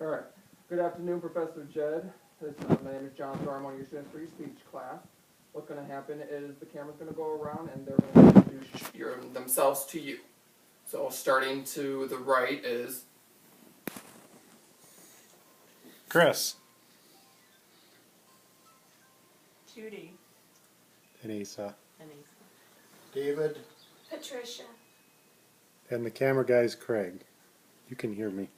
All right. Good afternoon, Professor Jed. My name is John Thor. I'm one of your students for your speech class. What's going to happen is the camera's going to go around and they're going to introduce themselves to you. So starting to the right is Chris. Judy. Anissa. David. Patricia. And the camera guy's Craig. You can hear me.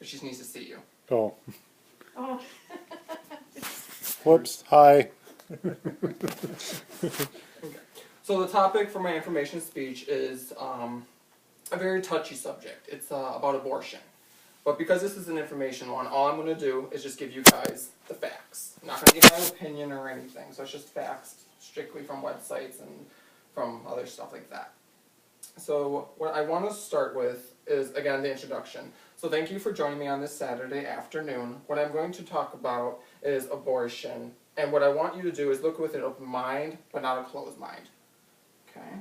she just needs to see you. Oh. Oh. Whoops. Hi. Okay. So the topic for my information speech is a very touchy subject. It's about abortion. But because this is an information one, all I'm going to do is just give you guys the facts. I'm not going to give my opinion or anything, so it's just facts strictly from websites and from other stuff like that. So what I want to start with is, again, the introduction. So thank you for joining me on this Saturday afternoon. What I'm going to talk about is abortion. And what I want you to do is look with an open mind, but not a closed mind. Okay?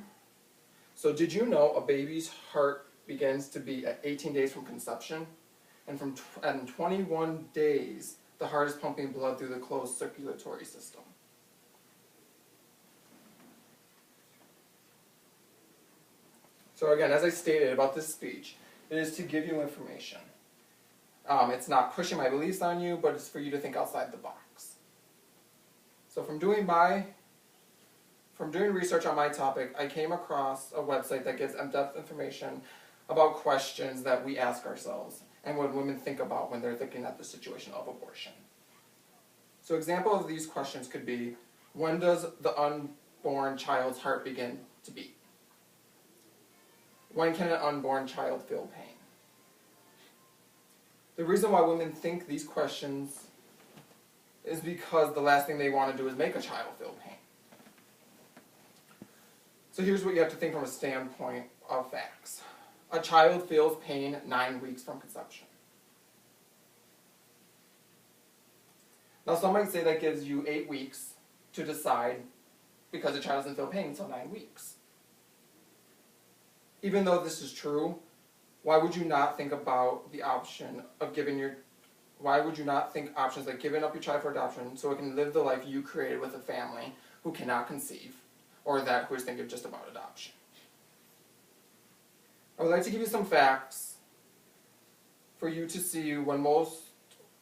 So did you know a baby's heart begins to beat at 18 days from conception? And from 21 days, the heart is pumping blood through the closed circulatory system. So again, as I stated about this speech, it is to give you information. It's not pushing my beliefs on you, but it's for you to think outside the box. So from doing research on my topic, I came across a website that gives in-depth information about questions that we ask ourselves and what women think about when they're thinking at the situation of abortion. So example of these questions could be, when does the unborn child's heart begin to beat? When can an unborn child feel pain? The reason why women think these questions is because the last thing they want to do is make a child feel pain. So here's what you have to think from a standpoint of facts. A child feels pain 9 weeks from conception. Now some might say that gives you 8 weeks to decide because the child doesn't feel pain until 9 weeks. Even though this is true, why would you not think about the option of why would you not think options like giving up your child for adoption so it can live the life you created with a family who cannot conceive, or that who is thinking just about adoption? I would like to give you some facts for you to see when most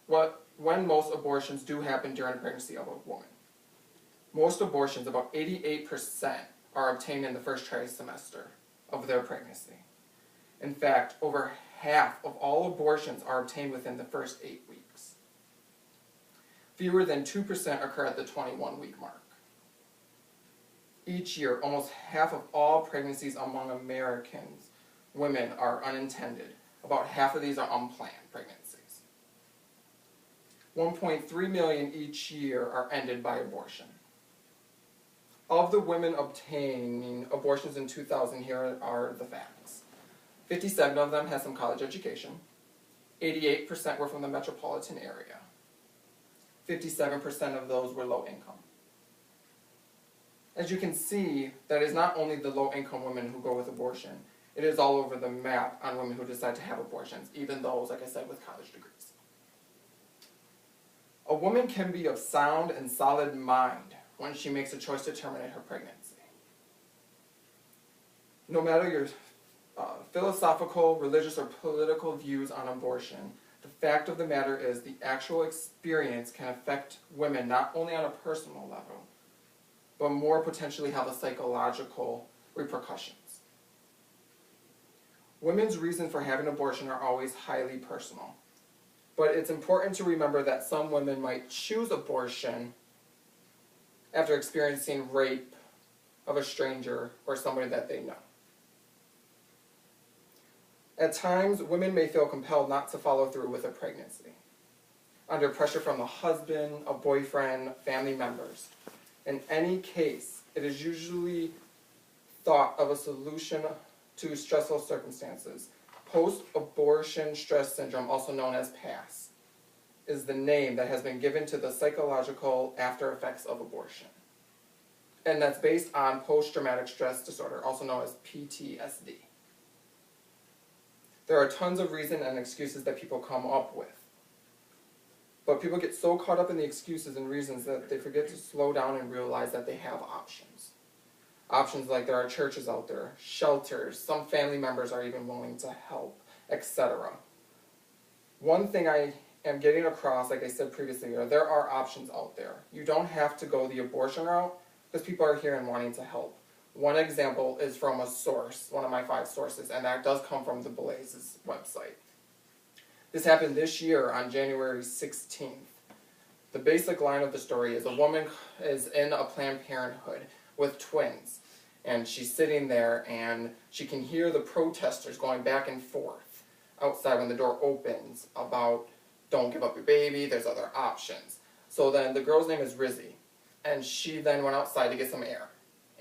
abortions do happen during the pregnancy of a woman. Most abortions, about 88%, are obtained in the first trimester of their pregnancy. In fact, over half of all abortions are obtained within the first 8 weeks. Fewer than 2% occur at the 21-week mark. Each year, almost half of all pregnancies among Americans women are unintended. About half of these are unplanned pregnancies. 1.3 million each year are ended by abortion. Of the women obtaining abortions in 2000, here are the facts. 57 of them had some college education. 88% were from the metropolitan area. 57% of those were low income. As you can see, that is not only the low income women who go with abortion, it is all over the map on women who decide to have abortions, even those, like I said, with college degrees. A woman can be of sound and solid mind when she makes a choice to terminate her pregnancy. No matter your philosophical, religious, or political views on abortion, the fact of the matter is the actual experience can affect women not only on a personal level, but more potentially have a psychological repercussions. Women's reasons for having abortion are always highly personal, but it's important to remember that some women might choose abortion after experiencing rape of a stranger or somebody that they know. At times, women may feel compelled not to follow through with a pregnancy, under pressure from a husband, a boyfriend, family members. In any case, it is usually thought of a solution to stressful circumstances. Post-abortion stress syndrome, also known as PASS, is the name that has been given to the psychological after effects of abortion. And that's based on post-traumatic stress disorder, also known as PTSD. There are tons of reasons and excuses that people come up with. But people get so caught up in the excuses and reasons that they forget to slow down and realize that they have options. Options like there are churches out there, shelters, some family members are even willing to help, etc. One thing I am getting across, like I said previously, there are options out there. You don't have to go the abortion route because people are here and wanting to help. One example is from a source, one of my 5 sources, and that does come from the Blaze's website. This happened this year on January 16th. The basic line of the story is a woman is in a Planned Parenthood with twins, and she's sitting there and she can hear the protesters going back and forth outside when the door opens about don't give up your baby, there's other options. So then the girl's name is Rizzy, and she then went outside to get some air.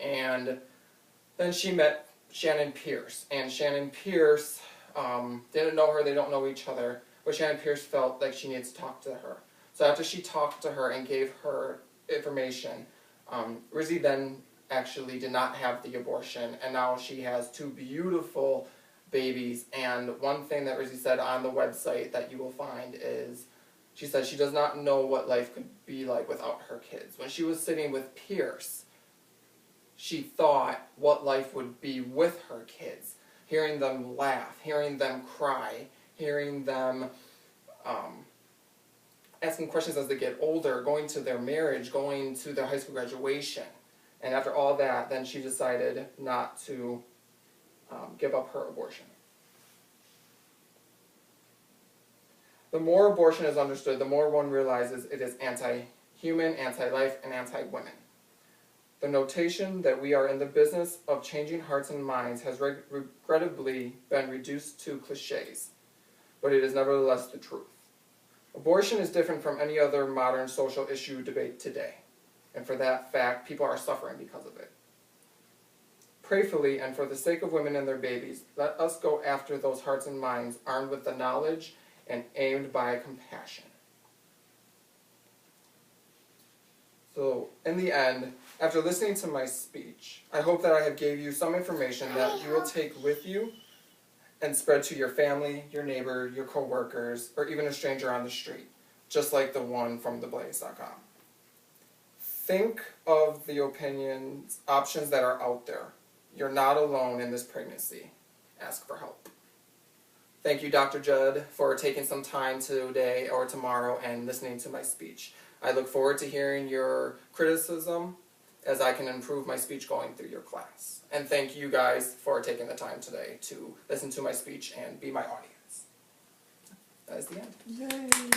And then she met Shannon Pierce, and Shannon Pierce didn't know her, they don't know each other, but Shannon Pierce felt like she needed to talk to her. So after she talked to her and gave her information, Rizzy then actually did not have the abortion, and now she has 2 beautiful babies. And one thing that Rizzy said on the website that you will find is, she said she does not know what life could be like without her kids. When she was sitting with Pierce, she thought what life would be with her kids. Hearing them laugh, hearing them cry, hearing them asking questions as they get older, going to their marriage, going to their high school graduation. And after all that, then she decided not to give up her abortion. The more abortion is understood, the more one realizes it is anti-human, anti-life, and anti-women. The notation that we are in the business of changing hearts and minds has regrettably been reduced to cliches, but it is nevertheless the truth. Abortion is different from any other modern social issue debate today, and for that fact, people are suffering because of it. Prayerfully, and for the sake of women and their babies, let us go after those hearts and minds armed with the knowledge and aimed by compassion. So, in the end, after listening to my speech, I hope that I have gave you some information that you will take with you and spread to your family, your neighbor, your co-workers, or even a stranger on the street, just like the one from theblaze.com. Think of the options that are out there. You're not alone in this pregnancy. Ask for help. Thank you, Dr. Judd, for taking some time today or tomorrow and listening to my speech. I look forward to hearing your criticism as I can improve my speech going through your class. And thank you guys for taking the time today to listen to my speech and be my audience. That is the end. Yay!